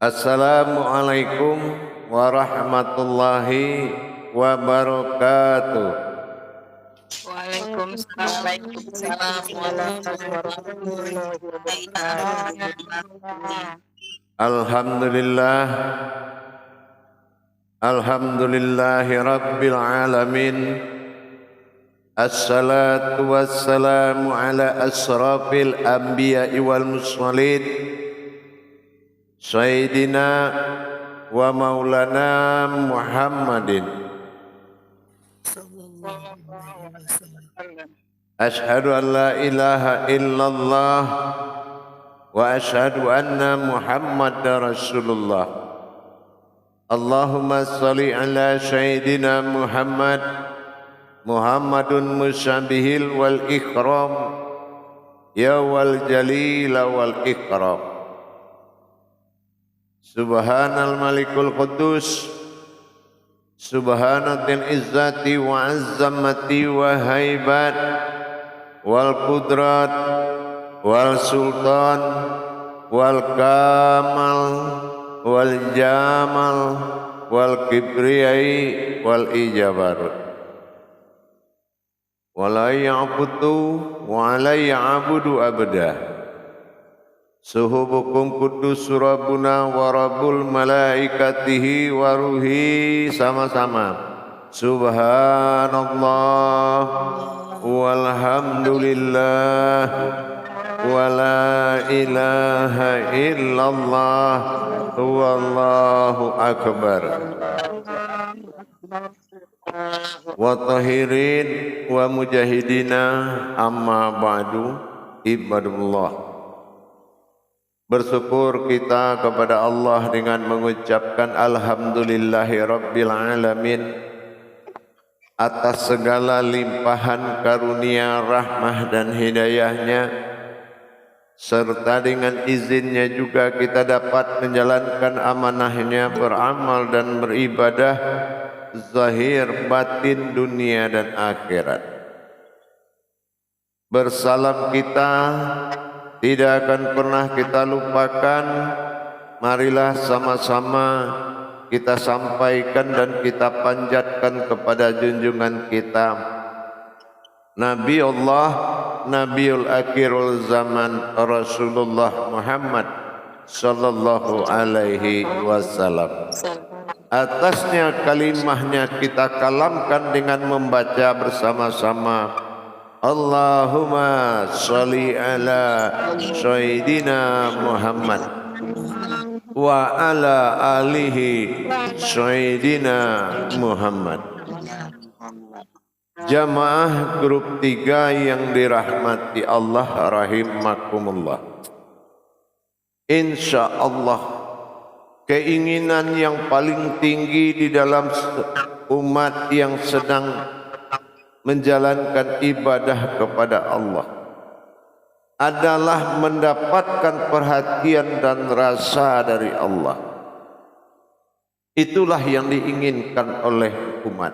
Assalamualaikum warahmatullahi wabarakatuh. Waalaikumsalam warahmatullahi wabarakatuh. Alhamdulillah, alhamdulillahi rabbil alamin. Assalatu wassalamu ala asrafil anbiya'i wal mursalin Sayyidina wa maulana Muhammadin. Ashhadu an la ilaha illallah wa ashhadu anna Muhammadar Rasulullah. Allahumma salli ala Sayyidina Muhammadun musyabihil wal ikram ya wal jalila wal ikram. Subhanal malikul qudus, subhanatil izzati wa azzamati wa haibat wal qudrat wal sultan wal kamal wal jamal wal kibriyai wal ijabarut. Wala ya'budu wa la ya'budu abada. Suhubukum kudus rabbuna wa rabbul malaikatihi wa ruhi, sama-sama. Subhanallah walhamdulillah wa la ilaha illallah wallahu akbar. Wa tahirin wa mujahidina amma ba'du, ibadullah. Bersyukur kita kepada Allah dengan mengucapkan alhamdulillahi rabbil alamin atas segala limpahan karunia, rahmah dan hidayahnya, serta dengan izinnya juga kita dapat menjalankan amanahnya, beramal dan beribadah zahir batin dunia dan akhirat. Bersalam kita tidak akan pernah kita lupakan. Marilah sama-sama kita sampaikan dan kita panjatkan kepada junjungan kita Nabi Allah, Nabiul Akhirul Zaman, Rasulullah Muhammad sallallahu alaihi wasallam. Atasnya kalimahnya kita kalamkan dengan membaca bersama-sama Allahumma sholli ala Sayyidina Muhammad wa ala alihi Sayyidina Muhammad. Jamaah grup 3 yang dirahmati Allah rahimakumullah. Insyaallah keinginan yang paling tinggi di dalam umat yang sedang menjalankan ibadah kepada Allah adalah mendapatkan perhatian dan rasa dari Allah. Itulah yang diinginkan oleh umat.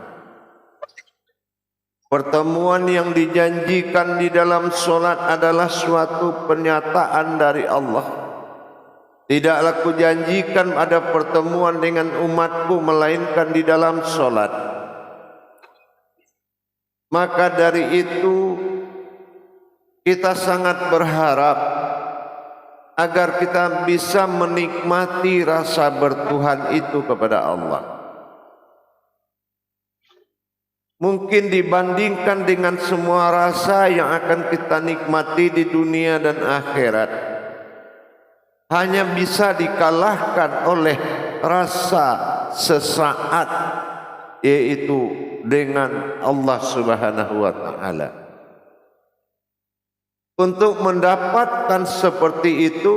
Pertemuan yang dijanjikan di dalam solat adalah suatu pernyataan dari Allah. Tidaklah kujanjikan ada pertemuan dengan umatku melainkan di dalam solat. Maka dari itu kita sangat berharap agar kita bisa menikmati rasa bertuhan itu kepada Allah. Mungkin dibandingkan dengan semua rasa yang akan kita nikmati di dunia dan akhirat, hanya bisa dikalahkan oleh rasa sesaat, yaitu dengan Allah Subhanahu wa ta'ala. Untuk mendapatkan seperti itu,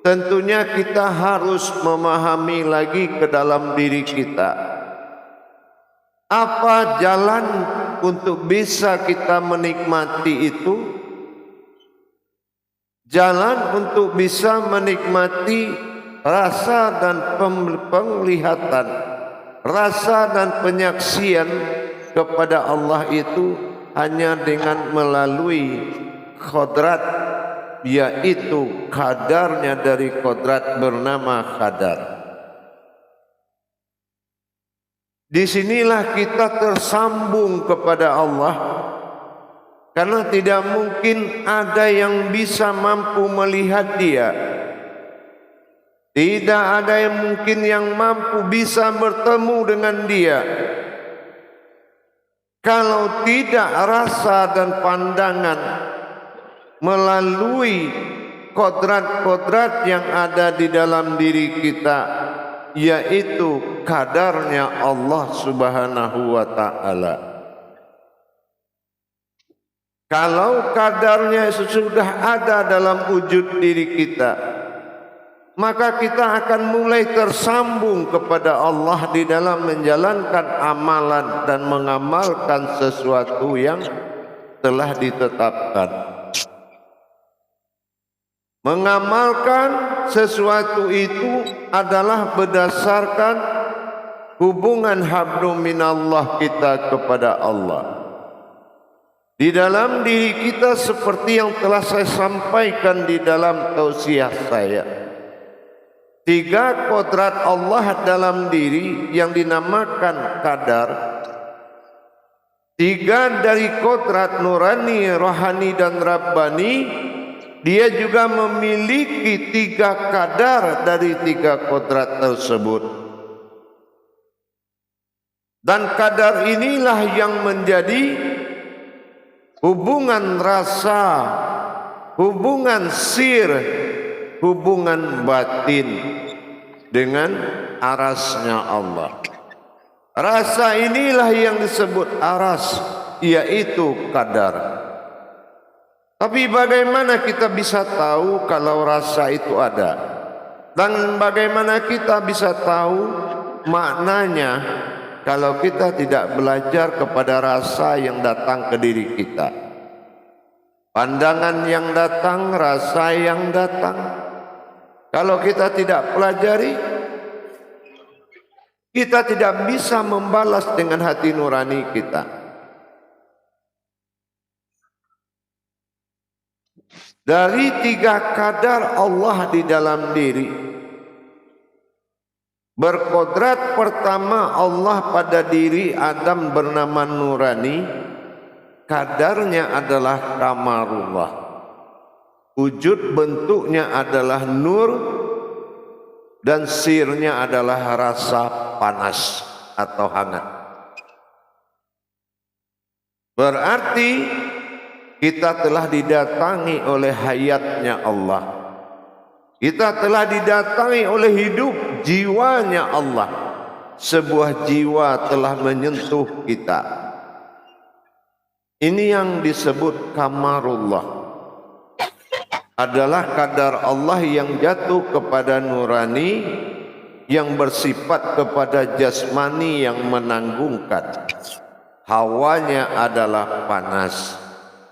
tentunya kita harus memahami lagi ke dalam diri kita. Apa jalan untuk bisa kita menikmati itu? Jalan untuk bisa menikmati rasa dan penglihatan, rasa dan penyaksian kepada Allah itu hanya dengan melalui khadrat yaitu kadarnya dari kodrat bernama kadar. Disinilah kita tersambung kepada Allah, karena tidak mungkin ada yang bisa mampu melihat Dia. Tidak ada yang mungkin yang mampu bisa bertemu dengan Dia. Kalau tidak rasa dan pandangan melalui kodrat-kodrat yang ada di dalam diri kita, yaitu kadarnya Allah Subhanahu wa ta'ala. Kalau kadarnya sudah ada dalam wujud diri kita, maka kita akan mulai tersambung kepada Allah di dalam menjalankan amalan dan mengamalkan sesuatu yang telah ditetapkan. Mengamalkan sesuatu itu adalah berdasarkan hubungan hablum minallah kita kepada Allah. Di dalam diri kita, seperti yang telah saya sampaikan di dalam tausiah saya, 3 kodrat Allah dalam diri yang dinamakan kadar. 3 dari kodrat nurani, rohani dan rabbani. Dia juga memiliki 3 kadar dari 3 kodrat tersebut. Dan kadar inilah yang menjadi hubungan rasa, hubungan sir, hubungan batin dengan arasnya Allah. Rasa inilah yang disebut aras, yaitu kadar. Tapi bagaimana kita bisa tahu kalau rasa itu ada? Dan bagaimana kita bisa tahu maknanya kalau kita tidak belajar kepada rasa yang datang ke diri kita? Pandangan yang datang, rasa yang datang. Kalau kita tidak pelajari, kita tidak bisa membalas dengan hati nurani kita. Dari 3 kadar Allah di dalam diri, berkodrat pertama Allah pada diri Adam bernama nurani. Kadarnya adalah kamarullah. Wujud bentuknya adalah nur, dan sirnya adalah rasa panas atau hangat. Berarti kita telah didatangi oleh hayatnya Allah. Kita telah didatangi oleh hidup jiwanya Allah. Sebuah jiwa telah menyentuh kita. Ini yang disebut kamarullah. Adalah kadar Allah yang jatuh kepada nurani, yang bersifat kepada jasmani yang menanggungkan. Hawanya adalah panas.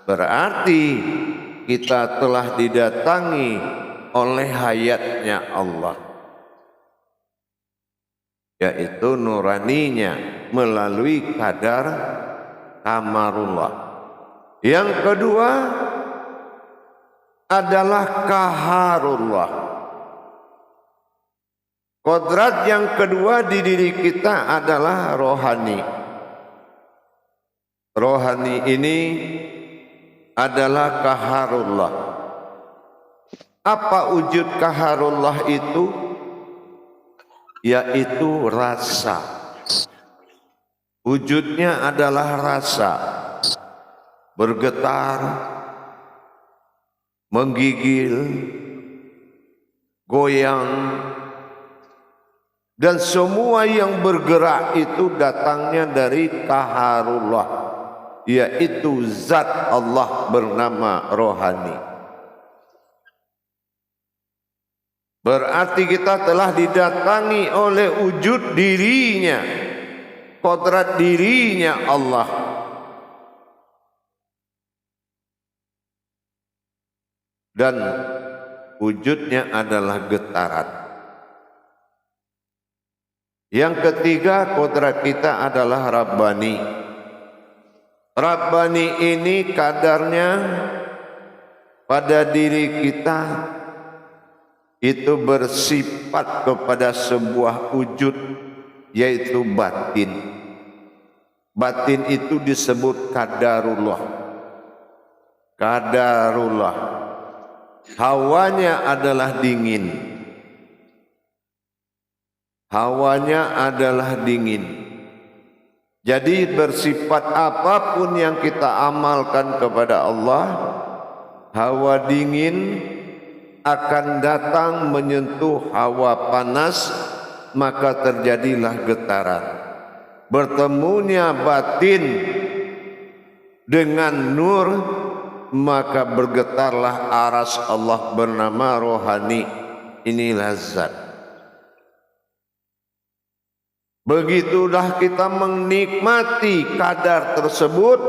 Berarti kita telah didatangi oleh hayatnya Allah, yaitu nuraninya melalui kadar kamarullah. Yang kedua adalah kaharullah. Kodrat yang kedua di diri kita adalah rohani. Rohani ini adalah kaharullah. Apa wujud kaharullah itu? Yaitu rasa. Wujudnya adalah rasa. Bergetar, menggigil, goyang, dan semua yang bergerak itu datangnya dari kaharullah, yaitu zat Allah bernama rohani. Berarti kita telah didatangi oleh wujud dirinya, kodrat dirinya Allah. Dan wujudnya adalah getaran. Yang ketiga, kodrat kita adalah Rabbani. Rabbani ini kadarnya pada diri kita itu bersifat kepada sebuah wujud, yaitu batin. Batin itu disebut qadarullah. Qadarullah. Hawanya adalah dingin. Hawanya adalah dingin. Jadi bersifat apapun yang kita amalkan kepada Allah, hawa dingin akan datang menyentuh hawa panas, maka terjadilah getaran. Bertemunya batin dengan nur, maka bergetarlah aras Allah bernama rohani. Inilah zat. Begitulah kita menikmati kadar tersebut,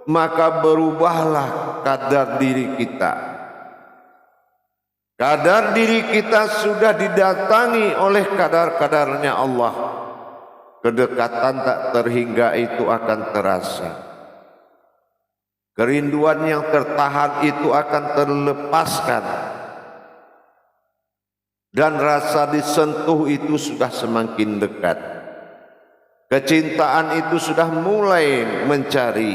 maka berubahlah kadar diri kita. Kadar diri kita sudah didatangi oleh kadar-kadarnya Allah. Kedekatan tak terhingga itu akan terasa. Kerinduan yang tertahan itu akan terlepaskan. Dan rasa disentuh itu sudah semakin dekat. Kecintaan itu sudah mulai mencari.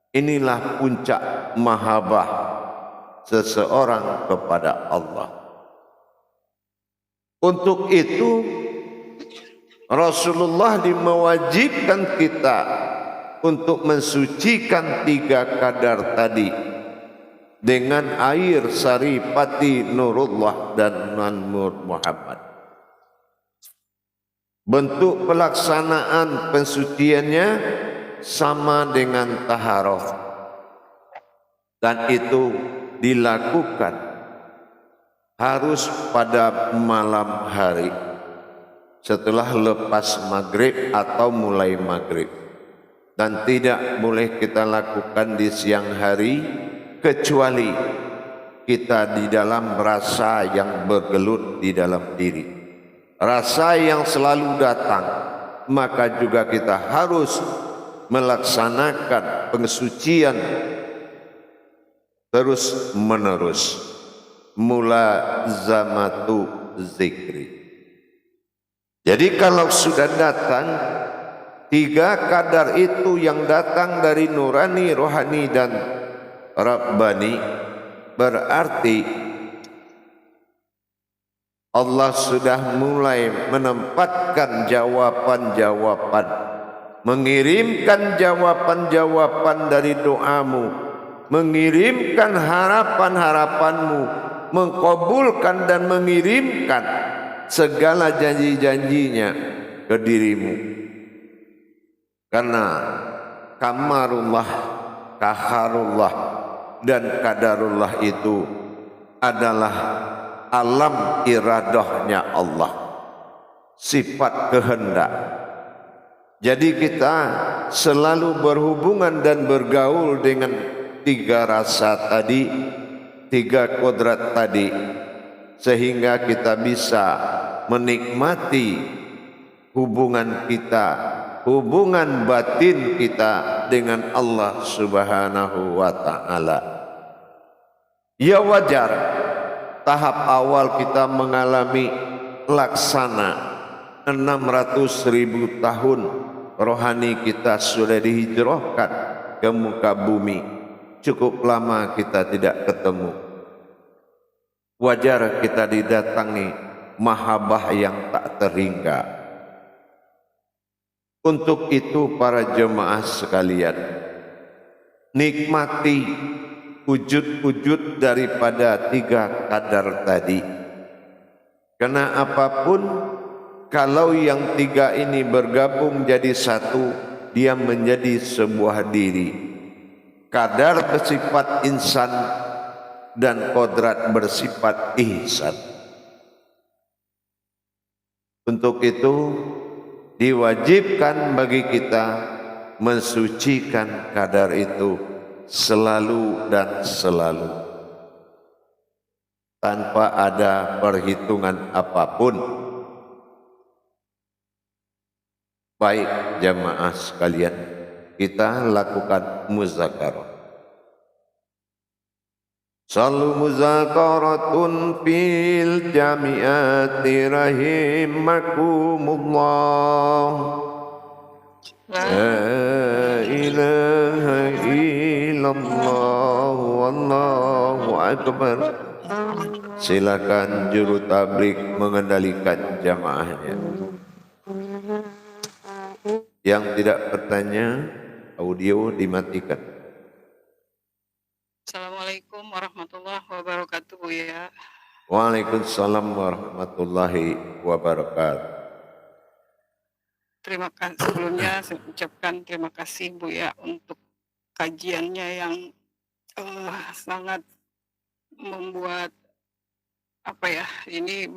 Inilah puncak mahabbah seseorang kepada Allah. Untuk itu Rasulullah mewajibkan kita untuk mensucikan 3 kadar tadi dengan air saripati Nurullah dan Nur Muhammad. Bentuk pelaksanaan pensuciannya sama dengan taharah, dan itu dilakukan harus pada malam hari setelah lepas maghrib atau mulai maghrib, dan tidak boleh kita lakukan di siang hari kecuali kita di dalam rasa yang bergelut di dalam diri, rasa yang selalu datang, maka juga kita harus melaksanakan pensucian terus menerus. Mulazamatu zikri. Jadi kalau sudah datang 3 kadar itu yang datang dari nurani, rohani dan rabbani, berarti Allah sudah mulai menempatkan jawaban-jawaban, mengirimkan jawaban-jawaban dari doamu, mengirimkan harapan-harapanmu, mengkabulkan dan mengirimkan segala janji-janjinya ke dirimu. Karena kamarullah, kaharullah dan kadarullah itu adalah alam iradahnya Allah, sifat kehendak. Jadi kita selalu berhubungan dan bergaul dengan 3 rasa tadi, 3 kodrat tadi, sehingga kita bisa menikmati hubungan kita, hubungan batin kita dengan Allah Subhanahu wa ta'ala. Ya wajar tahap awal kita mengalami laksana 600.000 tahun rohani kita sudah dihijrahkan ke muka bumi. Cukup lama kita tidak ketemu. Wajar kita didatangi mahabbah yang tak terhingga. Untuk itu para jemaah sekalian, nikmati wujud-wujud daripada 3 kadar tadi. Karena apapun, kalau yang 3 ini bergabung jadi satu, dia menjadi sebuah diri. Kadar bersifat insan dan kodrat bersifat ihsan. Untuk itu diwajibkan bagi kita mensucikan kadar itu selalu dan selalu, tanpa ada perhitungan apapun. Baik jamaah sekalian, kita lakukan muzakarah. Salu muzakaratun fil jamiati rahimakumullah. La ilaha illallah wallahu akbar. Silakan juru tablik mengendalikan jamaahnya. Yang tidak bertanya, audio dimatikan. Assalamualaikum warahmatullahi wabarakatuh, Buya. Waalaikumsalam warahmatullahi wabarakatuh. Terima kasih sebelumnya saya ucapkan terima kasih Buya untuk kajiannya yang sangat membuat ini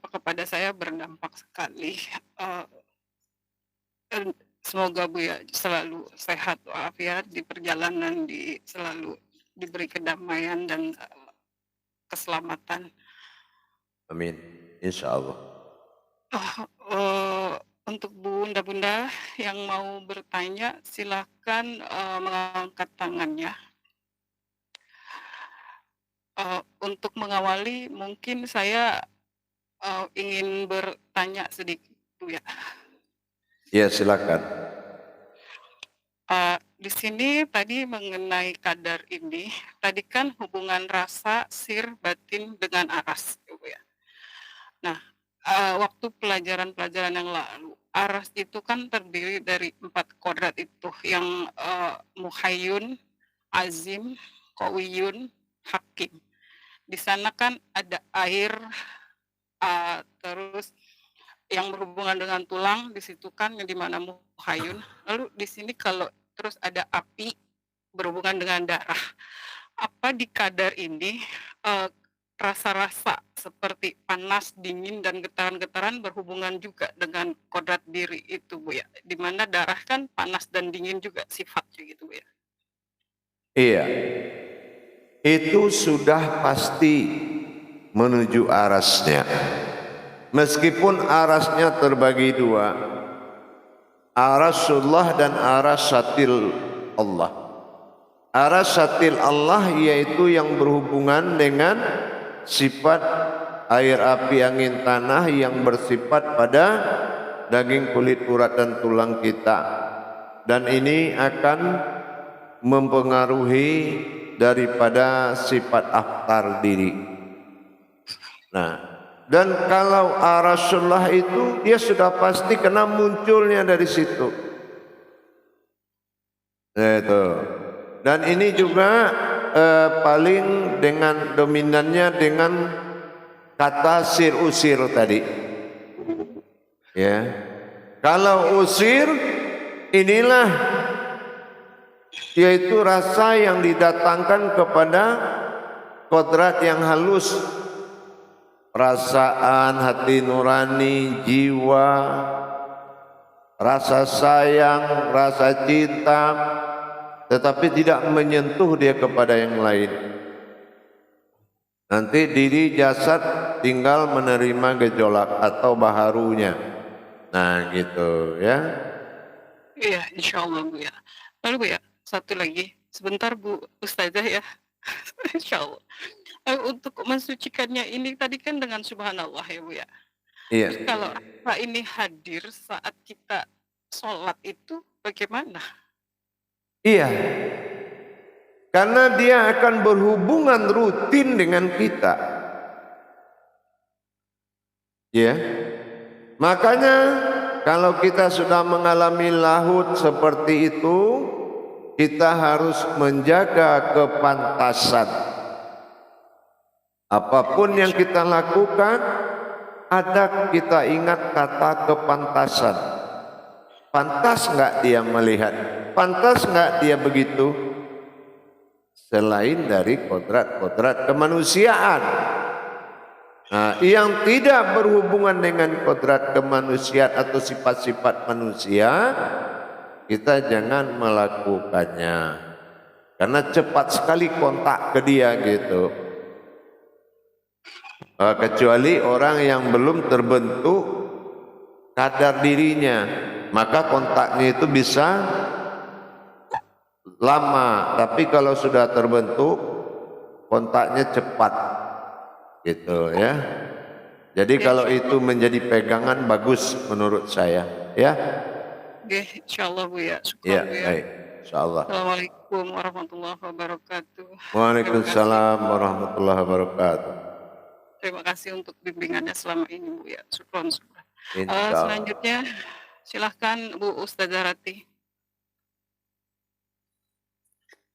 kepada saya berdampak sekali. Semoga Buya selalu sehat walafiat di perjalanan, selalu diberi kedamaian dan keselamatan. Amin, insya Allah. Untuk bunda-bunda yang mau bertanya, silakan mengangkat tangannya. Untuk mengawali, mungkin saya ingin bertanya sedikit, Buya. Ya, silakan. Di sini tadi mengenai kadar ini, tadi kan hubungan rasa, sir, batin dengan aras, ya. Nah, waktu pelajaran-pelajaran yang lalu, aras itu kan terdiri dari 4 kodrat itu, yang muhayyun, azim, qawiyun, hakim. Di sana kan ada air, terus yang berhubungan dengan tulang, di situ kan yang dimana muhayyun. Lalu di sini kalau terus ada api berhubungan dengan darah. Apa di kadar ini rasa-rasa seperti panas, dingin, dan getaran-getaran berhubungan juga dengan kodrat diri itu, Bu ya? Di mana darah kan panas dan dingin juga sifatnya gitu, Bu ya? Iya, itu sudah pasti menuju arasnya. Meskipun arasnya terbagi 2, arasullah dan arasatil Allah. Arasatil Allah yaitu yang berhubungan dengan sifat air, api, angin, tanah yang bersifat pada daging, kulit, urat, dan tulang kita. Dan ini akan mempengaruhi daripada sifat aftar diri. Nah, dan kalau arasullah itu dia sudah pasti kena munculnya dari situ. Itu. Dan ini juga paling dengan dominannya dengan kata sir usir tadi. Ya. Kalau usir inilah yaitu rasa yang didatangkan kepada kodrat yang halus, perasaan, hati nurani, jiwa, rasa sayang, rasa cinta, tetapi tidak menyentuh dia kepada yang lain. Nanti diri jasad tinggal menerima gejolak atau baharunya. Nah gitu ya. Iya, insya Allah Bu ya. Lalu Bu ya, satu lagi, sebentar Bu Ustazah ya. Insya Allah. Untuk mensucikannya ini tadi kan dengan subhanallah ya Bu ya. Iya. Terus kalau rasa ini hadir saat kita sholat itu bagaimana? Iya. Karena dia akan berhubungan rutin dengan kita. Ya. Makanya kalau kita sudah mengalami lahut seperti itu, kita harus menjaga kepantasan. Apapun yang kita lakukan, ada kita ingat kata kepantasan. Pantas enggak dia melihat? Pantas enggak dia begitu? Selain dari kodrat-kodrat kemanusiaan. Nah, yang tidak berhubungan dengan kodrat kemanusiaan atau sifat-sifat manusia, kita jangan melakukannya. Karena cepat sekali kontak ke dia gitu. Kecuali orang yang belum terbentuk kadar dirinya, maka kontaknya itu bisa lama, tapi kalau sudah terbentuk kontaknya cepat gitu ya. Jadi Ya, kalau insyaallah. itu menjadi pegangan bagus menurut saya ya. Oke, insyaallah Bu ya. Ya, Syukron Bu ya. baik. Insyaallah. Assalamualaikum warahmatullahi wabarakatuh. Terima kasih. Waalaikumsalam warahmatullahi wabarakatuh. Terima kasih untuk bimbingannya selama ini Bu ya. Syukron, syukron. Insyaallah. Selanjutnya silahkan Bu Ustazah Ratih.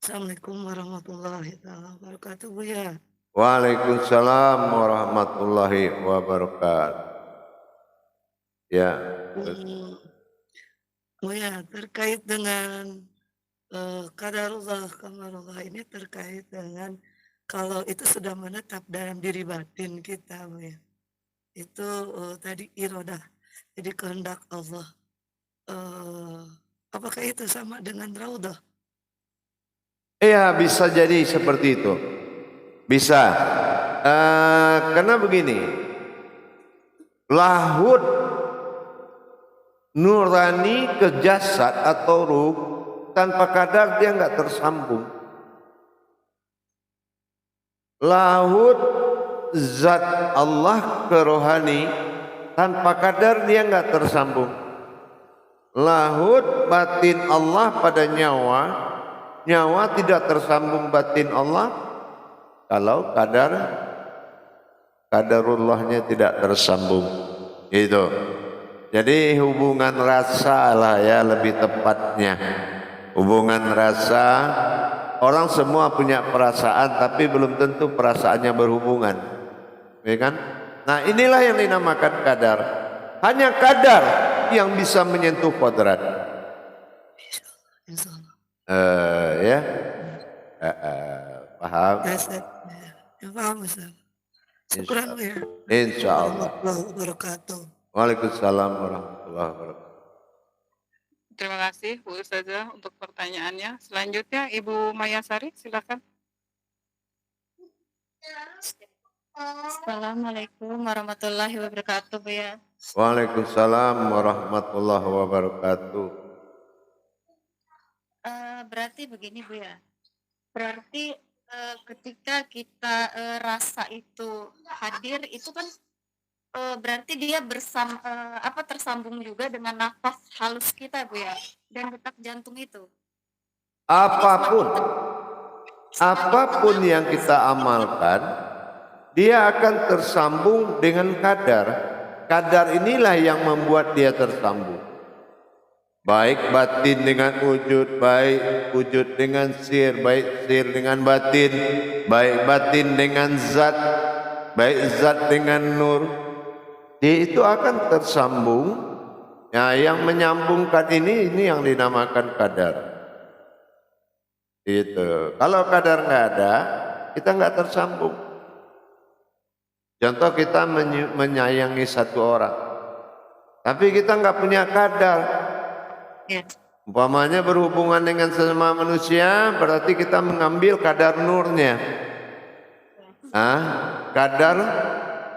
Assalamualaikum warahmatullahi wabarakatuh Bu ya. Waalaikumsalam warahmatullahi wabarakatuh. Ya. Bu ya, terkait dengan qadarullah qamarullah ini terkait dengan kalau itu sudah menetap dalam diri batin kita Bu ya. Itu tadi iradah, jadi kehendak Allah. Apakah itu sama dengan raudhah? Iya, bisa jadi seperti itu. Bisa. Karena begini, lahut nurani ke jasad atau ruh tanpa kadar dia nggak tersambung. Lahut zat Allah ke rohani tanpa kadar dia nggak tersambung. Lahut batin Allah pada nyawa, nyawa tidak tersambung batin Allah kalau kadarullahnya tidak tersambung. Itu. Jadi hubungan rasa lah ya lebih tepatnya. Hubungan rasa, orang semua punya perasaan tapi belum tentu perasaannya berhubungan. Ya kan? Nah, inilah yang dinamakan kadar. Hanya kadar yang bisa menyentuh kodrat. Insyaallah. Ya. Paham? Ya, paham Ustaz. Syukran Bu ya. Insyaallah. Warahmatullahi wabarakatuh. Waalaikumsalam warahmatullahi wabarakatuh. Terima kasih Bu Ustazah untuk pertanyaannya. Selanjutnya Ibu Mayasari silakan. Assalamualaikum warahmatullahi wabarakatuh Bu ya. Waalaikumsalam warahmatullahi wabarakatuh. Berarti begini Bu ya. Berarti ketika kita rasa itu hadir itu kan berarti dia tersambung juga dengan nafas halus kita Bu ya dan detak jantung itu. Apapun yang kita amalkan, dia akan tersambung dengan kadar. Kadar inilah yang membuat dia tersambung. Baik batin dengan wujud, baik wujud dengan sir, baik sir dengan batin, baik batin dengan zat, baik zat dengan nur. Dia itu akan tersambung. Nah, yang menyambungkan ini yang dinamakan kadar. Itu. Kalau kadar nggak ada, kita nggak tersambung. Contoh kita menyayangi satu orang, tapi kita nggak punya kadar. Ya. Umpamanya berhubungan dengan sesama manusia, berarti kita mengambil kadar nurnya. Kadar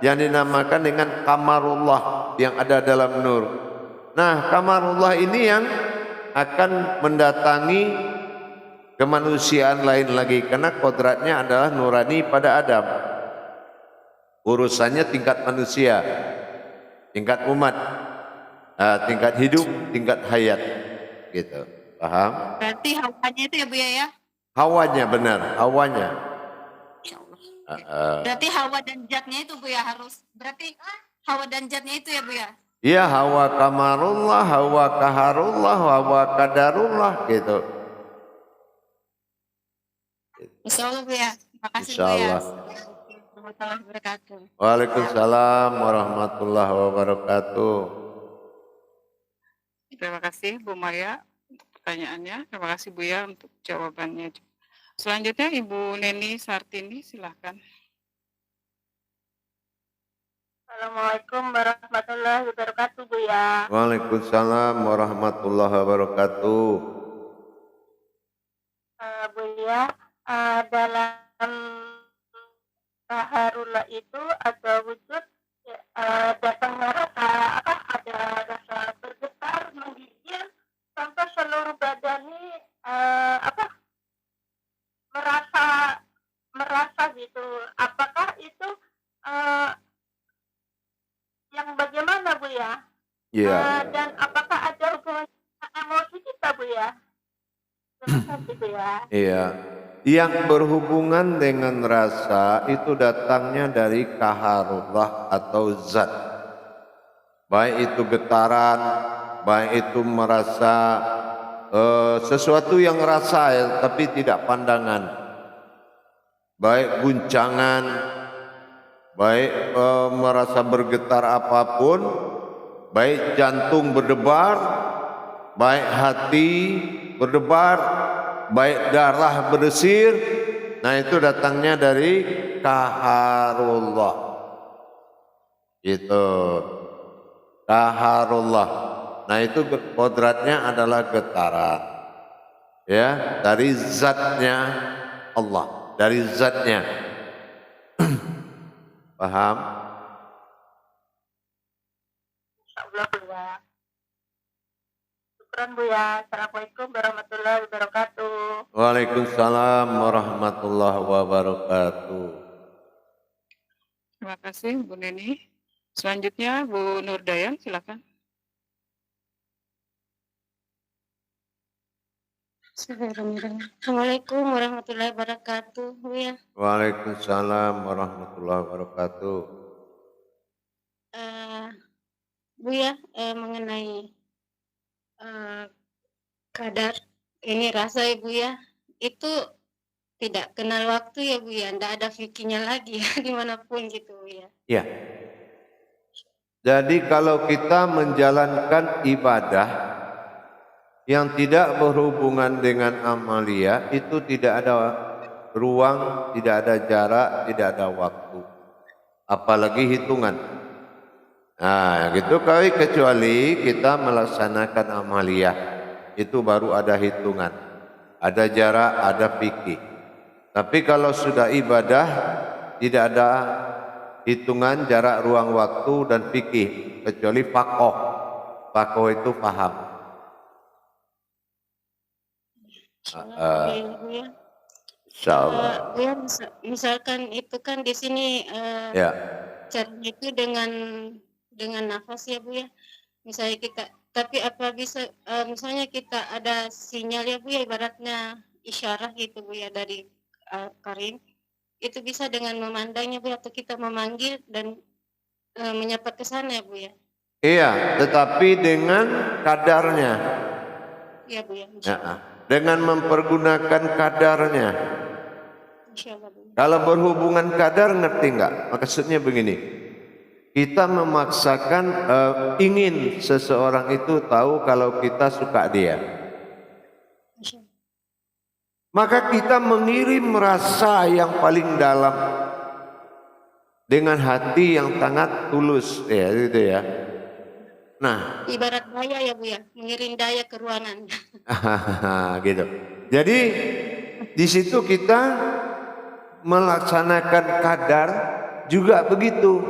yang dinamakan dengan kamarullah yang ada dalam nur. Nah, kamarullah ini yang akan mendatangi kemanusiaan lain lagi, karena kodratnya adalah nurani pada Adam. Urusannya tingkat manusia, tingkat umat, tingkat hidup, tingkat hayat, gitu. Paham? Berarti hawanya itu ya Bu ya. Hawanya benar, hawanya. Insyaallah. Berarti hawa dan zatnya itu Bu ya harus. Berarti hawa dan zatnya itu ya Bu ya. Ya, hawa kamarullah, hawa kaharullah, hawa kadarullah, gitu. Insyaallah Bu ya. Terima kasih Bu ya. Insyaallah. Warahmatullahi wabarakatuh. Waalaikumsalam warahmatullahi wabarakatuh. Terima kasih Bu Maya untuk pertanyaannya. Terima kasih Bu ya untuk jawabannya. Selanjutnya Ibu Neni Sartini silahkan. Assalamualaikum warahmatullahi wabarakatuh Bu ya. Waalaikumsalam warahmatullahi wabarakatuh. Bu ya, dalam taharullah itu ada wujud datangnya rasa ada rasa bergetar menggigil sampai seluruh badan ini gitu. Apakah itu eh, yang bagaimana Bu ya? Iya. Dan apakah ada hubungan dengan emosi kita Bu ya? Terima kasih Bu ya. Iya. Yang berhubungan dengan rasa itu datangnya dari kaharullah atau zat. Baik itu getaran, baik itu merasa sesuatu yang rasa ya, tapi tidak pandangan. Baik guncangan, baik merasa bergetar apapun, baik jantung berdebar, baik hati berdebar, baik darah berdesir, nah itu datangnya dari kaharullah. Itu kaharullah. Nah itu kodratnya adalah getaran. Ya, dari zatnya Allah, dari zatnya. Paham? Insyaallah Bu ya. Syukran Bu ya. Assalamualaikum warahmatullahi wabarakatuh. Waalaikumsalam warahmatullahi wabarakatuh. Terima kasih Bu Neni. Selanjutnya Bu Nurdayan, silakan. Assalamualaikum warahmatullahi wabarakatuh Bu ya. Waalaikumsalam warahmatullahi wabarakatuh. Bu ya, mengenai kadar ini rasa ya Bu ya, itu tidak kenal waktu ya Bu ya, tidak ada fikirnya lagi ya, dimanapun gitu Bu ya. Ya. Jadi kalau kita menjalankan ibadah yang tidak berhubungan dengan amalia, itu tidak ada ruang, tidak ada jarak, tidak ada waktu, apalagi hitungan. Nah, gitu kali, kecuali kita melaksanakan amalia, itu baru ada hitungan, ada jarak, ada fikih. Tapi kalau sudah ibadah, tidak ada hitungan, jarak, ruang, waktu, dan fikih, kecuali faqih. Faqih itu paham. Insyaallah. Bu ya, misalkan itu kan di sini Ya. caranya itu dengan nafas ya Bu ya. Misalnya kita, tapi apa bisa misalnya kita ada sinyal ya Bu ya, ibaratnya isyarat gitu Bu ya dari Karim, itu bisa dengan memandangnya Bu, atau kita memanggil dan menyapa ke sana ya Bu ya. Iya, tetapi dengan kadarnya. Iya Bu ya, Ya, dengan mempergunakan kadarnya. insyaallah Bu. Kalau berhubungan kadar, ngerti nggak? Maksudnya begini, kita memaksakan ingin seseorang itu tahu kalau kita suka dia. Maka kita mengirim rasa yang paling dalam dengan hati yang sangat tulus, ya itu ya. Nah, Ibarat daya ya Bu ya, mengirim daya ke ruangan. gitu. Jadi di situ kita melaksanakan kadar juga begitu.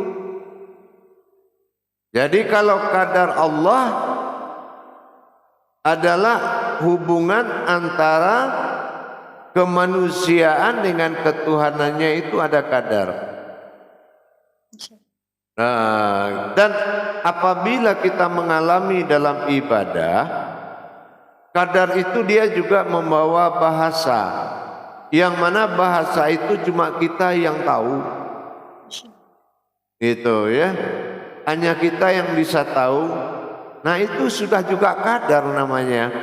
Jadi kalau kadar Allah adalah hubungan antara kemanusiaan dengan ketuhanannya, itu ada kadar. Nah, dan apabila kita mengalami dalam ibadah, kadar itu dia juga membawa bahasa, yang mana bahasa itu cuma kita yang tahu, gitu ya, hanya kita yang bisa tahu. Nah itu sudah juga kadar namanya.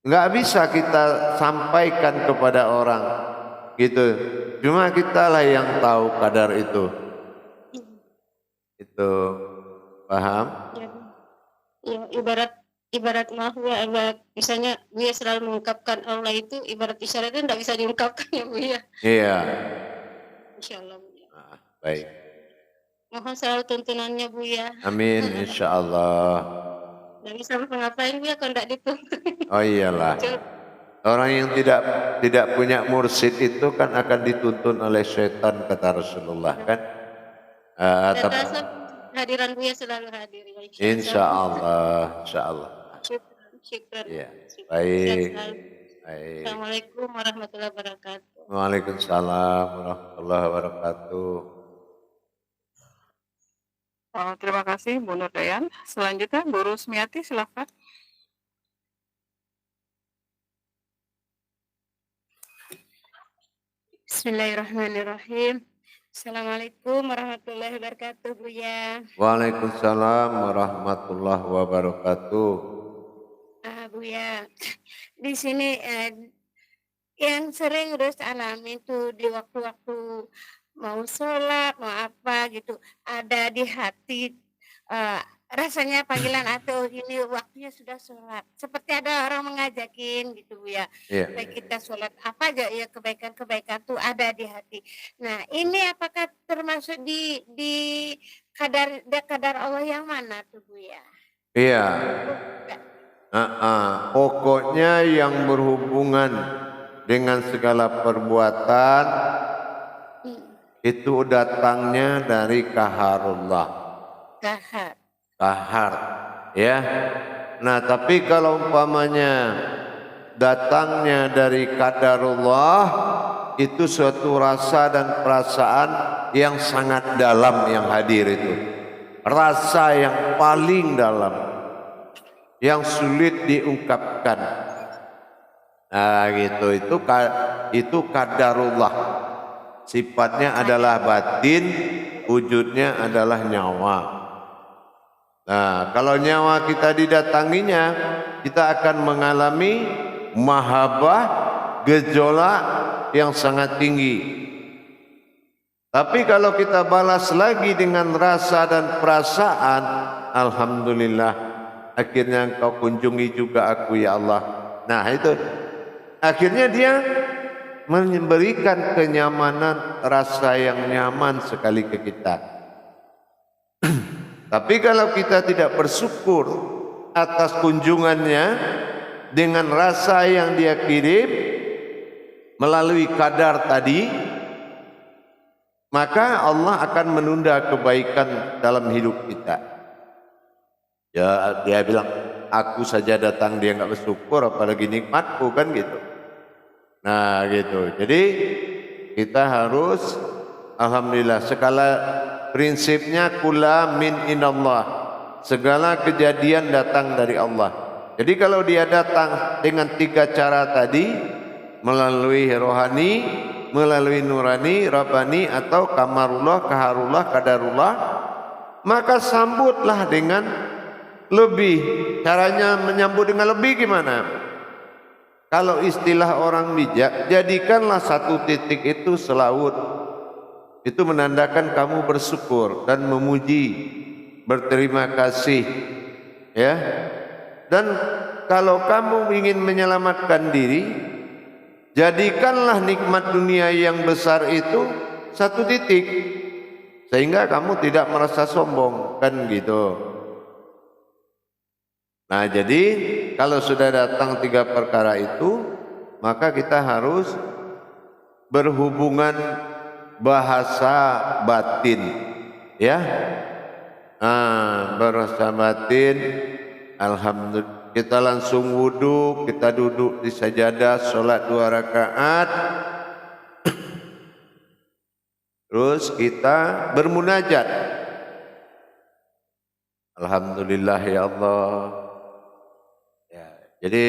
Nggak bisa kita sampaikan kepada orang, gitu. Cuma kitalah yang tahu kadar itu. Itu paham? Ya, ibarat maaf ya, ibarat misalnya Bu ya selalu mengungkapkan Allah itu ibarat isyarat itu tidak bisa diungkapkan ya Bu ya. Iya. Insyaallah Bu ya. Nah, baik. Mohon selalu tuntunannya Bu ya. Amin, insyaallah. Tidak bisa ngapain Bu ya kalau tidak dituntun. Oh iyalah. Orang yang tidak punya mursyid itu kan akan dituntun oleh syaitan, kata Rasulullah kan. Dan rasa hadiran Bu ya selalu hadir ya. Insyaallah, insyaallah. Syukran. Ya, baik. Baik. Assalamualaikum warahmatullahi wabarakatuh. Waalaikumsalam warahmatullahi wabarakatuh. Terima kasih Bu Nurdayan. Selanjutnya Bu Rusmiati, silakan. Bismillahirrahmanirrahim. Assalamualaikum warahmatullahi wabarakatuh, Buya. Waalaikumsalam warahmatullahi wabarakatuh. Buya, di sini yang sering Rus alami tuh di waktu-waktu mau sholat, mau apa gitu, ada di hati rasanya panggilan atau ini waktunya sudah sholat. Seperti ada orang mengajakin gitu Bu ya. Iya. Baik kita sholat apa aja ya kebaikan-kebaikan tuh ada di hati. Nah ini apakah termasuk di kadar Allah yang mana tuh Bu ya? Iya. Pokoknya yang berhubungan dengan segala perbuatan itu datangnya dari kaharullah. Kahar, ya. Nah, tapi kalau umpamanya datangnya dari qadarullah, itu suatu rasa dan perasaan yang sangat dalam yang hadir itu. Rasa yang paling dalam, yang sulit diungkapkan. Nah, gitu. Itu qadarullah. Sifatnya adalah batin, wujudnya adalah nyawa. Nah, kalau nyawa kita didatanginya, kita akan mengalami mahabbah, gejolak yang sangat tinggi. Tapi kalau kita balas lagi dengan rasa dan perasaan, alhamdulillah, akhirnya Engkau kunjungi juga aku ya Allah. Nah, itu akhirnya dia memberikan kenyamanan, rasa yang nyaman sekali ke kita. Tapi kalau kita tidak bersyukur atas kunjungannya dengan rasa yang dia kirim melalui kadar tadi, maka Allah akan menunda kebaikan dalam hidup kita. Ya, dia bilang, aku saja datang dia nggak bersyukur, apalagi nikmatku, kan gitu. Nah gitu. Jadi kita harus alhamdulillah segala prinsipnya kula min inallah. Segala kejadian datang dari Allah. Jadi kalau dia datang dengan 3 cara tadi, melalui rohani, melalui nurani, rabbani atau kamarullah, kaharullah, qadarullah, maka sambutlah dengan lebih. Caranya menyambut dengan lebih gimana? Kalau istilah orang bijak, jadikanlah satu titik itu selaut. Itu menandakan kamu bersyukur dan memuji, berterima kasih, ya. Dan kalau kamu ingin menyelamatkan diri, jadikanlah nikmat dunia yang besar itu satu titik, sehingga kamu tidak merasa sombong, kan gitu. Nah, jadi kalau sudah datang 3 perkara itu, maka kita harus berhubungan bahasa batin, ya. Bahasa batin, alhamdulillah, kita langsung wudhu, kita duduk di sajadah, sholat 2 rakaat, terus kita bermunajat, alhamdulillah ya Allah. Ya, jadi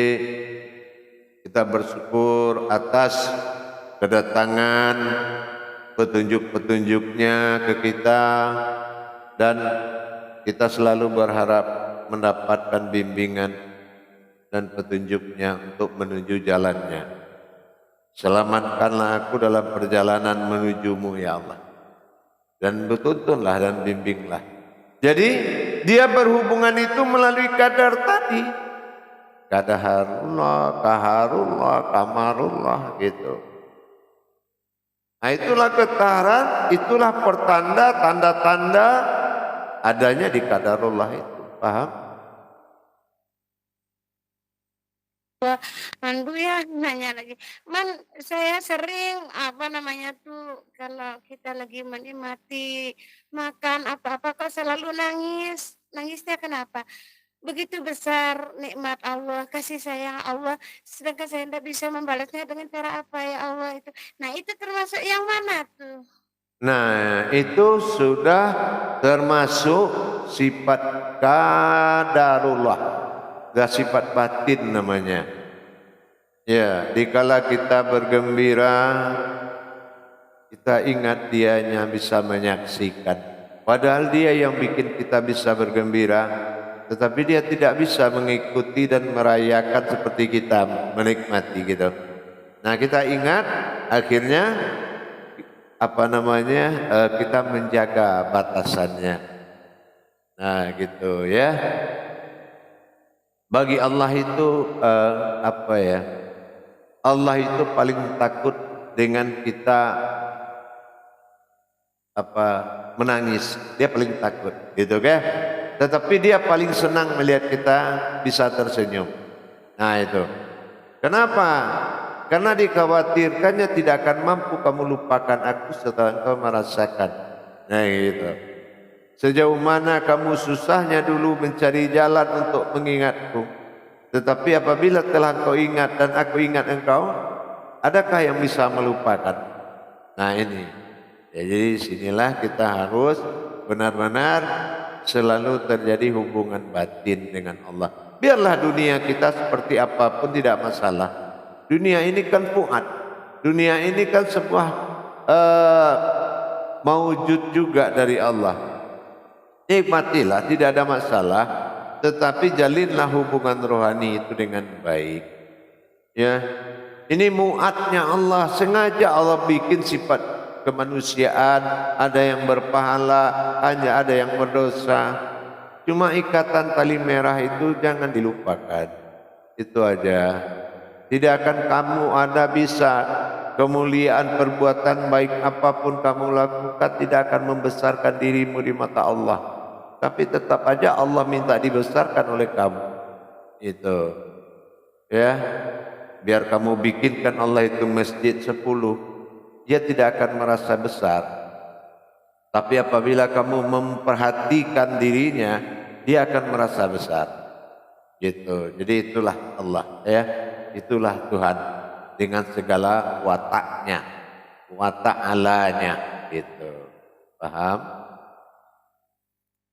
kita bersyukur atas kedatangan petunjuk-petunjuknya ke kita, dan kita selalu berharap mendapatkan bimbingan dan petunjuknya untuk menuju jalannya. Selamatkanlah aku dalam perjalanan menujumu ya Allah, dan tuntunlah dan bimbinglah. Jadi dia berhubungan itu melalui kadar tadi, kadarullah, kaharullah, kamarullah, gitu. Nah, itulah getaran, itulah pertanda, tanda-tanda adanya di qadarullah itu. Paham? Mandu ya nanya lagi, saya sering tuh kalau kita lagi menikmati makan apa-apa kok selalu nangis. Nangisnya kenapa? begitu besar nikmat Allah, kasih sayang Allah, sedangkan saya tidak bisa membalasnya dengan cara apa ya Allah itu. Nah itu termasuk yang mana tuh? Nah, itu sudah termasuk sifat qadarullah, gak sifat batin namanya. Ya, dikala kita bergembira, kita ingat dianya bisa menyaksikan. Padahal dia yang bikin kita bisa bergembira, tetapi dia tidak bisa mengikuti dan merayakan seperti kita menikmati gitu. Nah, kita ingat akhirnya kita menjaga batasannya. Nah, gitu ya. Bagi Allah itu Allah itu paling takut dengan kita menangis. Dia paling takut, gitu kan? Tetapi dia paling senang melihat kita bisa tersenyum. Nah, itu. Kenapa? Karena dikhawatirkannya tidak akan mampu kamu lupakan aku setelah engkau merasakan. Nah, gitu. Sejauh mana kamu susahnya dulu mencari jalan untuk mengingatku. Tetapi apabila telah engkau ingat dan aku ingat engkau, adakah yang bisa melupakan? Nah, ini. Jadi sinilah kita harus benar-benar selalu terjadi hubungan batin dengan Allah. Biarlah dunia kita seperti apapun tidak masalah. Dunia ini kan fuad. Dunia ini kan sebuah maujud juga dari Allah. Nikmatilah, tidak ada masalah. Tetapi jalinlah hubungan rohani itu dengan baik. Ya, ini muatnya Allah. Sengaja Allah bikin sifat kemanusiaan, ada yang berpahala, hanya ada yang berdosa. Cuma ikatan tali merah itu jangan dilupakan. Itu aja. Tidak akan kamu ada bisa kemuliaan perbuatan baik apapun kamu lakukan tidak akan membesarkan dirimu di mata Allah. Tapi tetap aja Allah minta dibesarkan oleh kamu. Itu. Ya. Biar kamu bikinkan Allah itu masjid 10. Dia tidak akan merasa besar. Tapi apabila kamu memperhatikan dirinya, dia akan merasa besar. Gitu. Jadi itulah Allah, ya. Itulah Tuhan dengan segala wataknya, wata'alanya gitu. Paham?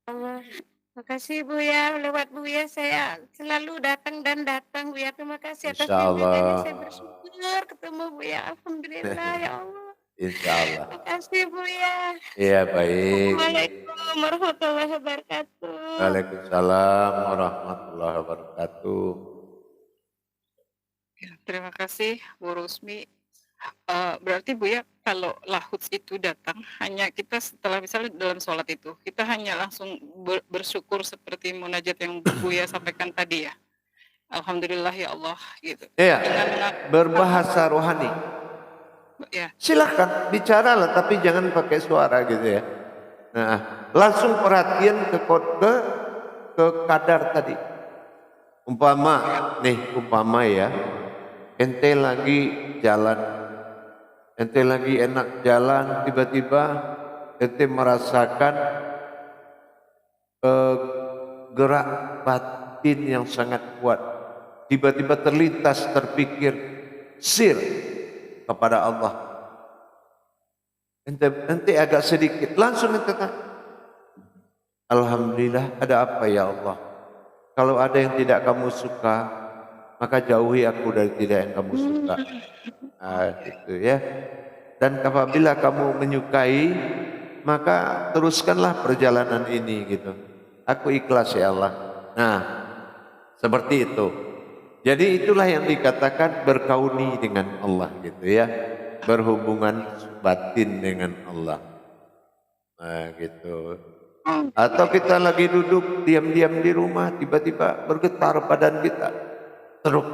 Allah. Makasih Bu ya, lewat Bu ya saya selalu datang dan datang Bu ya. Terima kasih atas bimbingannya, saya Insyaallah. bersyukur ketemu Bu ya. Alhamdulillah ya Allah. Insyaallah. Makasih Bu ya. Iya, baik. Assalamualaikum warahmatullahi wabarakatuh. Waalaikumsalam warahmatullahi wabarakatuh. Ya, terima kasih Bu Rusmi. Berarti Bu ya, kalau lahuts itu datang, hanya kita setelah misalnya dalam sholat itu, kita hanya langsung bersyukur seperti munajat yang Bu ya sampaikan tadi ya. Alhamdulillah ya Allah gitu. Iya, Dengan berbahasa rohani. ya, Silakan bicaralah, tapi jangan pakai suara gitu ya. Nah, langsung perhatian ke kadar tadi. Umpama ya, ente lagi jalan, ente lagi enak jalan, tiba-tiba ente merasakan gerak batin yang sangat kuat. Tiba-tiba terlintas terpikir sir kepada Allah. Ente agak sedikit langsung ente tanya, alhamdulillah, ada apa ya Allah? Kalau ada yang tidak kamu suka, maka jauhi aku dari tidak yang kamu suka. Nah, itu ya. Dan apabila kamu menyukai, maka teruskanlah perjalanan ini gitu. Aku ikhlas ya Allah. Nah, seperti itu. Jadi itulah yang dikatakan berkauni dengan Allah gitu ya. Berhubungan batin dengan Allah. Nah, gitu. Atau kita lagi duduk diam-diam di rumah, tiba-tiba bergetar badan kita. Terus,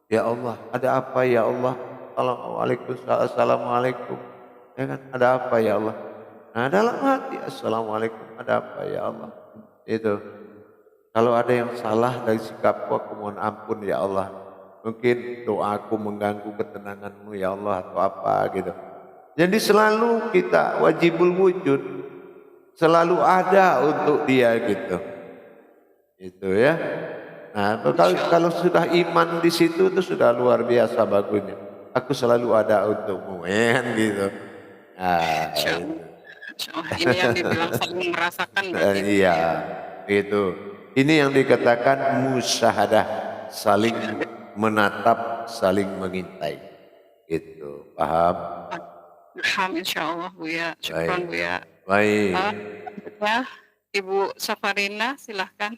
ya Allah, ada apa ya Allah? Assalamualaikum. Ya kan? Ada apa ya Allah? Nah, dalam hati, assalamualaikum, ada apa ya Allah? Itu. Kalau ada yang salah dari sikapku, aku mohon ampun ya Allah. Mungkin doaku mengganggu ketenanganmu ya Allah atau apa gitu. Jadi selalu kita wajibul wujud, selalu ada untuk dia gitu. Itu ya. Nah, kalau sudah iman di situ itu sudah luar biasa bagusnya. Aku selalu ada untukmu, kan gitu. Nah, Insya itu. Allah. Insya Allah. Ini yang dibilang saling merasakan berarti Bu Iya, ya. itu. Ini yang dikatakan musyahadah, saling menatap, saling mengintai. Itu, paham? Paham insya Allah Bu ya. Baik, Syukron Bu ya. baik. Selanjutnya Ibu Safarina silahkan.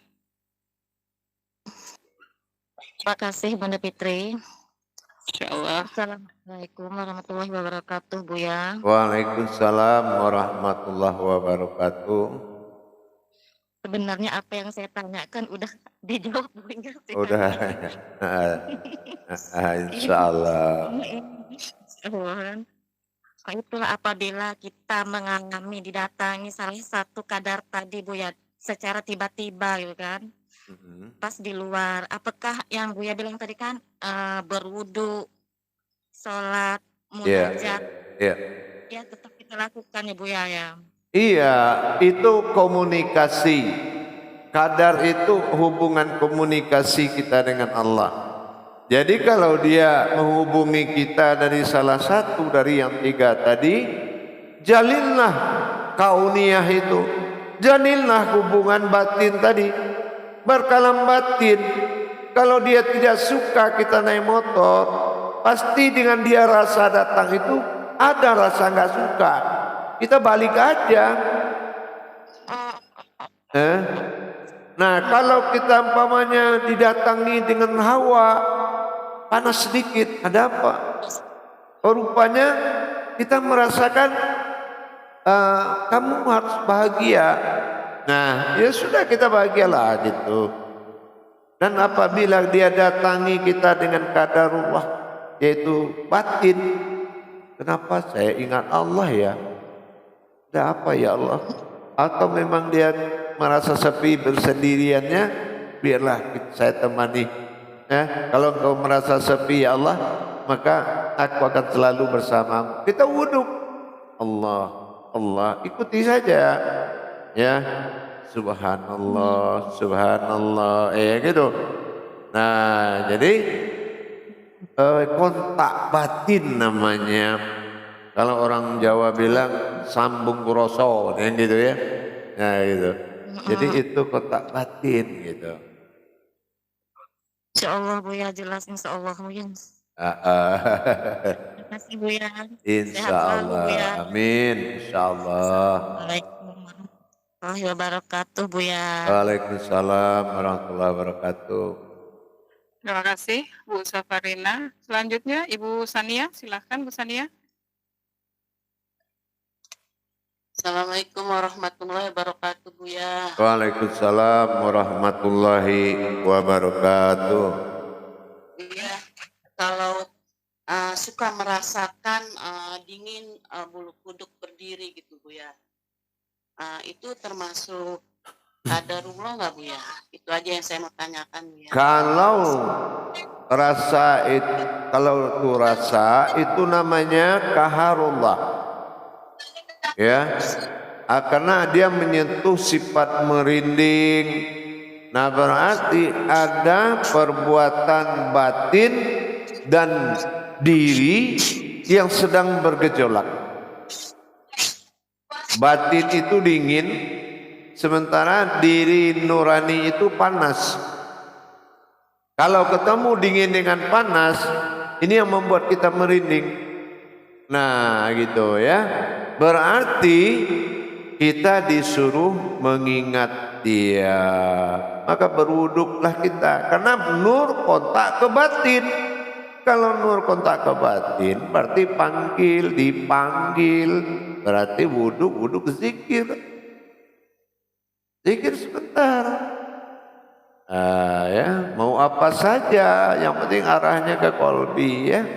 Terima kasih Bunda Fitri. Insya Allah. Assalamualaikum warahmatullahi wabarakatuh Bu ya. Waalaikumsalam warahmatullahi wabarakatuh. Sebenarnya apa yang saya tanyakan udah dijawab Bu ya. Udah, insya Allah. Itulah apabila kita mengalami didatangi salah satu kadar tadi Bu ya, secara tiba-tiba gitu kan, pas di luar, apakah yang Buya bilang tadi kan berwudu, sholat, Iya, munajat, iya. ya tetap kita lakukan ya Bu ya. Iya, itu komunikasi. Kadar itu hubungan komunikasi kita dengan Allah. Jadi kalau dia menghubungi kita dari salah satu dari yang tiga tadi, jalinlah kauniyah itu. Jalinlah hubungan batin tadi. Berkalam batin. Kalau dia tidak suka kita naik motor, pasti dengan dia rasa datang itu ada rasa nggak suka. Kita balik aja. Nah, kalau kita umpamanya didatangi dengan hawa, panas sedikit, ada apa? Rupanya kita merasakan kamu harus bahagia. Nah, ya sudah kita bahagialah gitu. Dan apabila dia datangi kita dengan qadarullah, yaitu batin, kenapa saya ingat Allah ya? Ada apa ya Allah? Atau memang dia merasa sepi bersendiriannya, biarlah saya temani. Kalau engkau merasa sepi ya Allah, maka aku akan selalu bersamamu. Kita wudhu, Allah, Allah, ikuti saja, ya, subhanallah, subhanallah, gitu. Nah, jadi kontak batin namanya. Kalau orang Jawa bilang sambung kuroso, yang gitu ya. Nah, gitu. Jadi itu kontak batin gitu. Insya Allah Bu ya, jelas insya Allah Bu ya. Terima kasih Bu ya. Insya Allah, amin. Insya Allah. Assalamualaikum warahmatullahi wabarakatuh Bu ya. Waalaikumsalam warahmatullahi wabarakatuh. Terima kasih Bu Safarina. Selanjutnya Ibu Sania, silahkan Bu Sania. Assalamualaikum warahmatullahi wabarakatuh Bu ya. Waalaikumsalam warahmatullahi wabarakatuh. Ya, kalau suka merasakan dingin bulu kuduk berdiri gitu Bu ya, itu termasuk qadarullah nggak Bu ya? Itu aja yang saya mau tanyakan Bu ya. Kalau itu rasa itu namanya qaharullah. Ya, karena dia menyentuh sifat merinding. Nah, berarti ada perbuatan batin dan diri yang sedang bergejolak. Batin itu dingin, sementara diri nurani itu panas. Kalau ketemu dingin dengan panas, ini yang membuat kita merinding. Nah, gitu ya. Berarti kita disuruh mengingat dia. Maka berwuduklah kita. Karena nur kontak ke batin. Kalau nur kontak ke batin, berarti dipanggil. Berarti wuduk zikir. Zikir sebentar. Ya, mau apa saja, yang penting arahnya ke qalbi ya.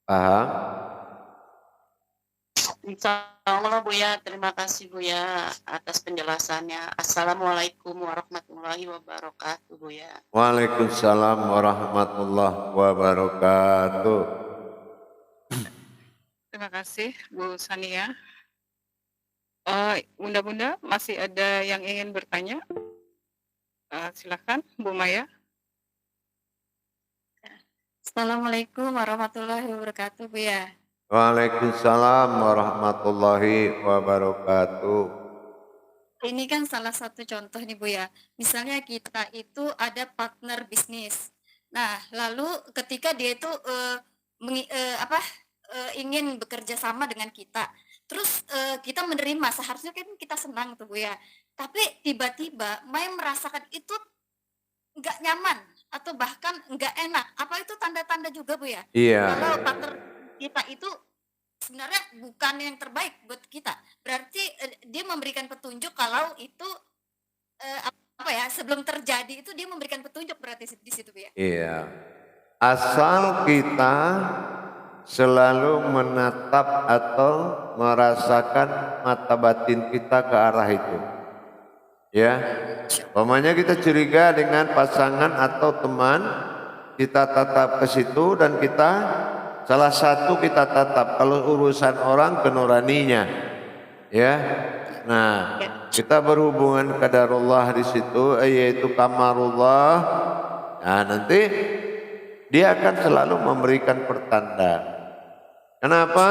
Paham? Insyaallah Bu ya, terima kasih Bu ya atas penjelasannya. Assalamualaikum warahmatullahi wabarakatuh Bu ya. Waalaikumsalam warahmatullahi wabarakatuh. Terima kasih Bu Sania. Bunda-bunda masih ada yang ingin bertanya? Silakan Bu Maya. Assalamualaikum warahmatullahi wabarakatuh, Bu ya. Waalaikumsalam warahmatullahi wabarakatuh. Ini kan salah satu contoh nih Bu ya. Misalnya kita itu ada partner bisnis. Nah, lalu ketika dia itu ingin bekerja sama dengan kita, terus kita menerima, seharusnya kan kita senang tuh Bu ya. Tapi tiba-tiba Mai merasakan itu nggak nyaman atau bahkan nggak enak. Apa itu tanda-tanda juga Bu ya? Iya. Kalau partner kita itu sebenarnya bukan yang terbaik buat kita. Berarti dia memberikan petunjuk kalau itu sebelum terjadi itu dia memberikan petunjuk berarti di situ Bu ya. Iya. Asal kita selalu menatap atau merasakan mata batin kita ke arah itu. Ya. Umpamanya kita curiga dengan pasangan atau teman, kita tatap ke situ dan kita salah satu kita tatap kalau urusan orang ke nuraninya. Ya. Nah, kita berhubungan qadarullah di situ yaitu kamarullah. Nah, nanti dia akan selalu memberikan pertanda. Kenapa?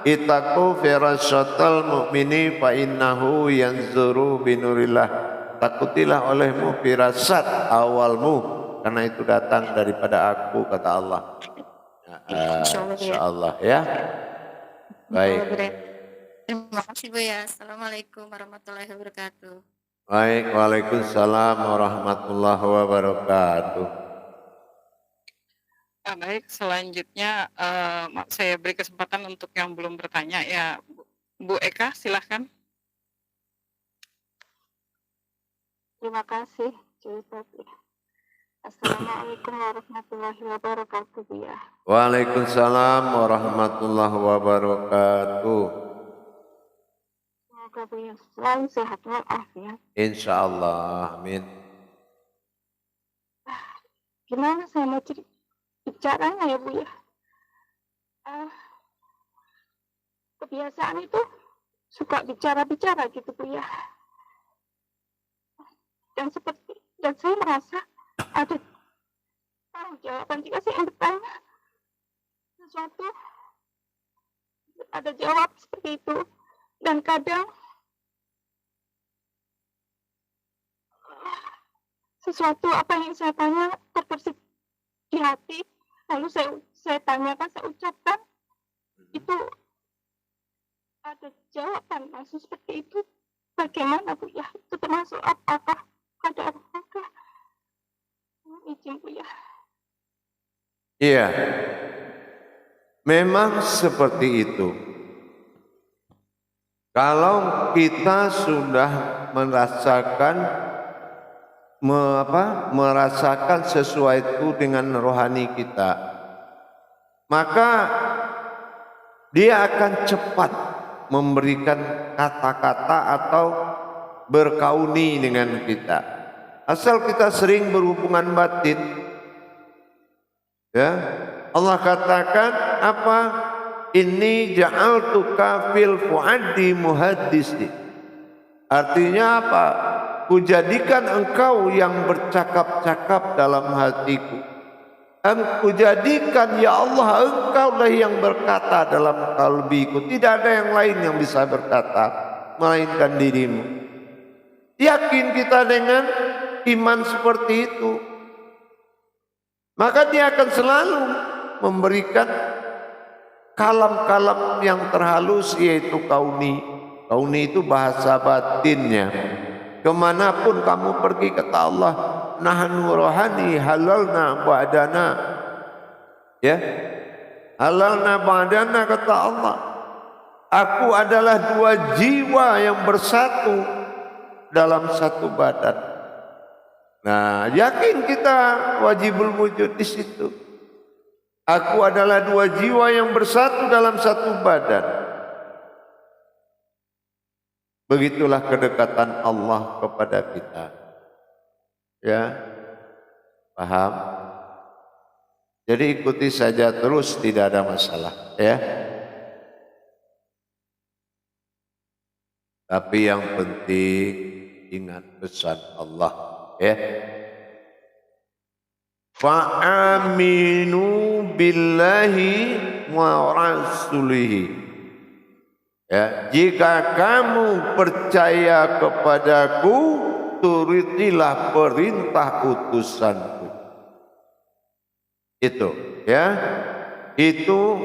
Ittaqu firasyatal mu'mini fa innahu yanzuru binurillah. Takutilah olehmu firasat awalmu karena itu datang daripada aku, kata Allah. Insyaallah ya. Baik. Terima kasih Bu ya. Assalamualaikum warahmatullahi wabarakatuh. Baik, waalaikumsalam warahmatullahi wabarakatuh. Baik, selanjutnya saya beri kesempatan untuk yang belum bertanya ya, Bu Eka, silahkan. Terima kasih, Tati. Assalamualaikum warahmatullahi wabarakatuh, Bu ya. Waalaikumsalam warahmatullahi wabarakatuh. Semoga Bu ya selalu sehat walafiat. Insyaallah, amin. Gimana saya mau bicaranya ya Bu ya? Kebiasaan itu suka bicara-bicara gitu Bu ya. Dan saya merasa ada tanggung jawaban jika saya bertanya sesuatu, ada jawab seperti itu. Dan kadang sesuatu apa yang saya tanya terbersih di hati, lalu saya tanyakan, saya ucapkan, itu ada jawaban langsung seperti itu. Bagaimana Bu ya? Itu termasuk apakah kadar apakah izin Bu ya? Iya, memang seperti itu. Kalau kita sudah merasakan sesuatu dengan rohani kita, maka dia akan cepat memberikan kata-kata atau berkauni dengan kita. Asal kita sering berhubungan batin, ya. Allah katakan apa? Inni ja'altuka fil fuadi muhaddisi. Artinya apa? Kujadikan engkau yang bercakap-cakap dalam hatiku. Kujadikan ya Allah engkaulah yang berkata dalam kalbiku. Tidak ada yang lain yang bisa berkata melainkan dirimu. Yakin kita dengan iman seperti itu, maka dia akan selalu memberikan kalam-kalam yang terhalus yaitu kauni. Kauni itu bahasa batinnya. Kemanapun kamu pergi kata Allah, nahnu rohani halalna ba'dana. Ya, halalna ba'dana kata Allah. Aku adalah dua jiwa yang bersatu dalam satu badan. Nah, yakin kita wajibul wujud di situ. Aku adalah dua jiwa yang bersatu dalam satu badan. Begitulah kedekatan Allah kepada kita. Ya, paham? Jadi ikuti saja terus, tidak ada masalah. Ya. Tapi yang penting ingat pesan Allah, ya. Fa'aminu billahi wa rasulihi. Ya, jika kamu percaya kepadaku, turutilah perintah utusanku. Itu, ya. Itu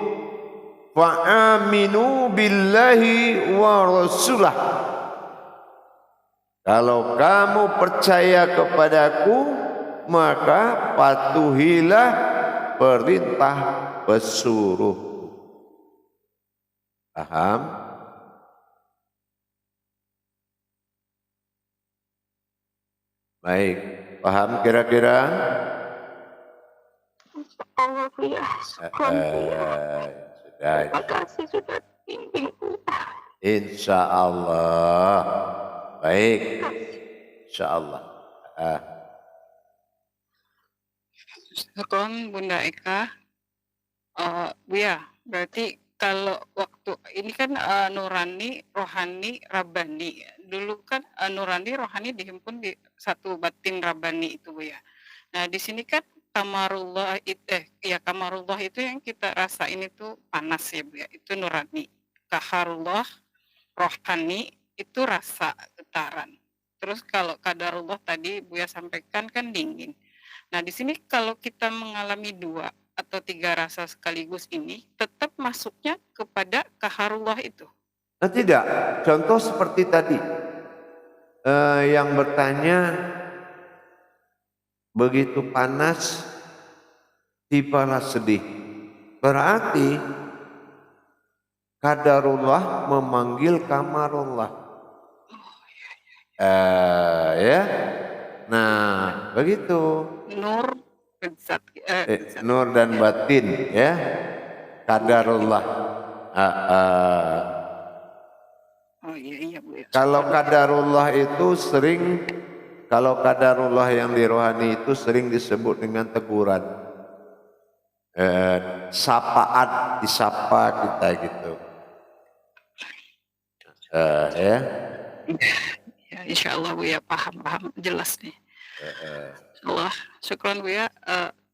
fa'aminu billahi wa rasulah. Kalau kamu percaya kepadaku, maka patuhilah perintah pesuruhku. Paham? Baik, paham kira-kira? Allah Buya, syukron Buya. Sudah. Terima kasih sudah bimbing Buya. Insya Allah. Baik. Insya Allah. Syukron Bunda Eka. Buya, berarti kalau waktu ini kan nurani, rohani, rabbani. Dulu kan nurani, rohani dihimpun di satu batin rabbani itu, Bu ya. Nah, di sini kan kamarullah kamarullah itu yang kita rasain itu panas ya, Bu ya. Itu nurani. Kaharullah, rohani itu rasa getaran. Terus kalau kadarullah tadi Bu ya sampaikan kan dingin. Nah, di sini kalau kita mengalami 2 atau 3 rasa sekaligus ini, tetap masuknya kepada kaharullah itu. Nah, tidak. Contoh seperti tadi. Yang bertanya, begitu panas, tibalah sedih. Berarti kadarullah memanggil kamarullah. Ya. Nah, begitu. Nur, zat, Nur dan batin, ya. Kadarullah. Oh iya Bu ya. Kalau kadarullah itu sering, kalau kadarullah yang di rohani itu sering disebut dengan teguran. Sapaan, disapa kita gitu. Ya. Ya, insya Allah Bu ya, paham jelas nih. Allah, syukron Bu ya.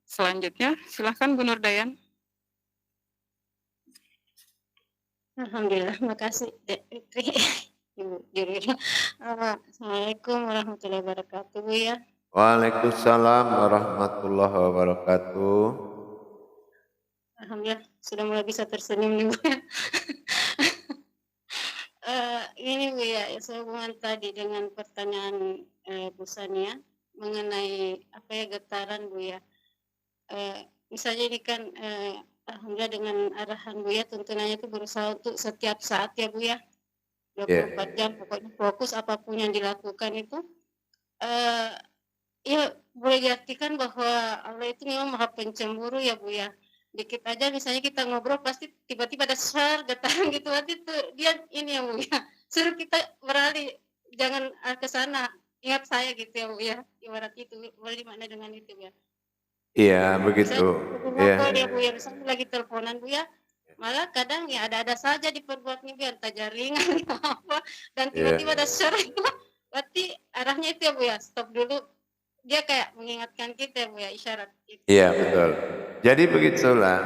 Selanjutnya silahkan Bu Nurdayan. Alhamdulillah, makasih Dek Fitri. Ibu Juril. Assalamualaikum warahmatullahi wabarakatuh Bu ya. Waalaikumsalam warahmatullahi wabarakatuh. Alhamdulillah sudah mulai bisa tersenyum nih Bu ya. Ini Bu ya, sehubungan tadi dengan pertanyaan Bu Sania mengenai apa ya getaran Bu ya. Misalnya ini kan alhamdulillah dengan arahan Bu ya, tuntunannya itu berusaha untuk setiap saat ya Bu ya, 24 jam pokoknya fokus apapun yang dilakukan itu. Ya boleh diartikan bahwa Allah itu memang maha pencemburu ya Bu ya. Dikit aja misalnya kita ngobrol pasti tiba-tiba ada getaran gitu, berarti itu dia ini ya Bu ya, suruh kita beralih, jangan ke sana, ingat saya gitu ya Bu ya, ibarat itu boleh dimakna dengan itu Bu ya. Iya, begitu. Ya Bu ya, misalnya lagi teleponan Bu ya, malah kadang ya ada-ada saja diperbuatnya Bu ya, entah jaringan apa, dan tiba-tiba ada itu, berarti arahnya itu ya Bu ya, stop dulu, dia kayak mengingatkan kita ya Bu ya, isyarat itu. Iya, betul. Jadi begitulah,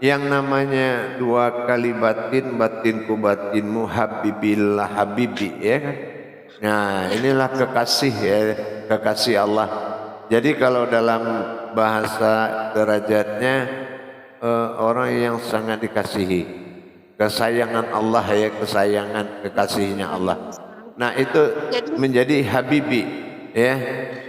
yang namanya 2 kali batin, batinku batinmu, habibillah habibi, ya kan? Nah, inilah kekasih ya, kekasih Allah. Jadi kalau dalam bahasa derajatnya orang yang sangat dikasihi, kesayangan Allah ya, kesayangan kekasihnya Allah. Nah, itu menjadi habibi, ya,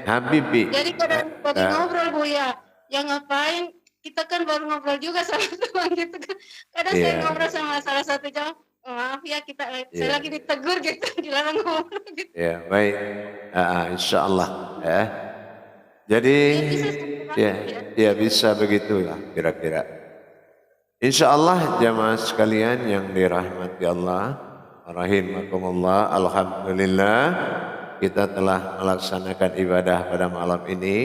habibi. Jadi kadang lagi ngobrol Bu ya, yang ngapain kita kan baru ngobrol juga sama teman gitu kan. Kadang saya ngobrol sama salah satu jawab, maaf ya saya lagi ditegur gitu, dilarang ngobrol gitu. Ya, baik. Insya Allah ya. Jadi ya bisa begitulah kira-kira. Insya Allah jamaah sekalian yang dirahmati Allah, rahimakumullah, alhamdulillah kita telah melaksanakan ibadah pada malam ini,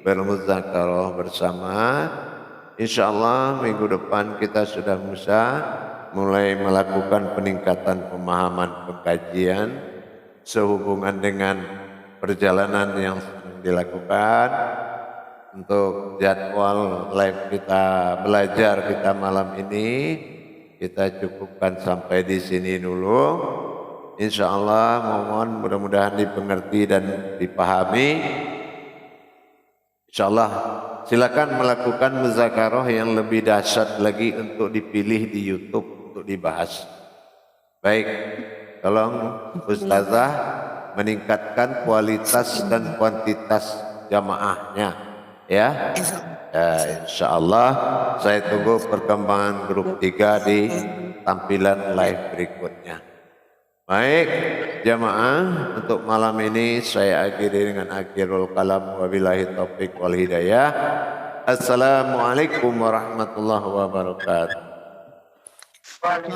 bermuzakarah bersama. Insya Allah minggu depan kita sudah bisa mulai melakukan peningkatan pemahaman pengkajian sehubungan dengan perjalanan yang sedang dilakukan. Untuk jadwal live kita belajar kita malam ini kita cukupkan sampai di sini dulu. Insya Allah mohon mudah-mudahan dipengerti dan dipahami. Insya Allah silakan melakukan muzakarah yang lebih dahsyat lagi untuk dipilih di YouTube untuk dibahas. Baik, tolong Ustazah meningkatkan kualitas dan kuantitas jamaahnya, ya. Insya Allah saya tunggu perkembangan grup 3 di tampilan live berikutnya. Baik, jamaah, untuk malam ini saya akhiri dengan akhirul kalam, wabillahi taufiq wal hidayah. Assalamualaikum warahmatullahi wabarakatuh.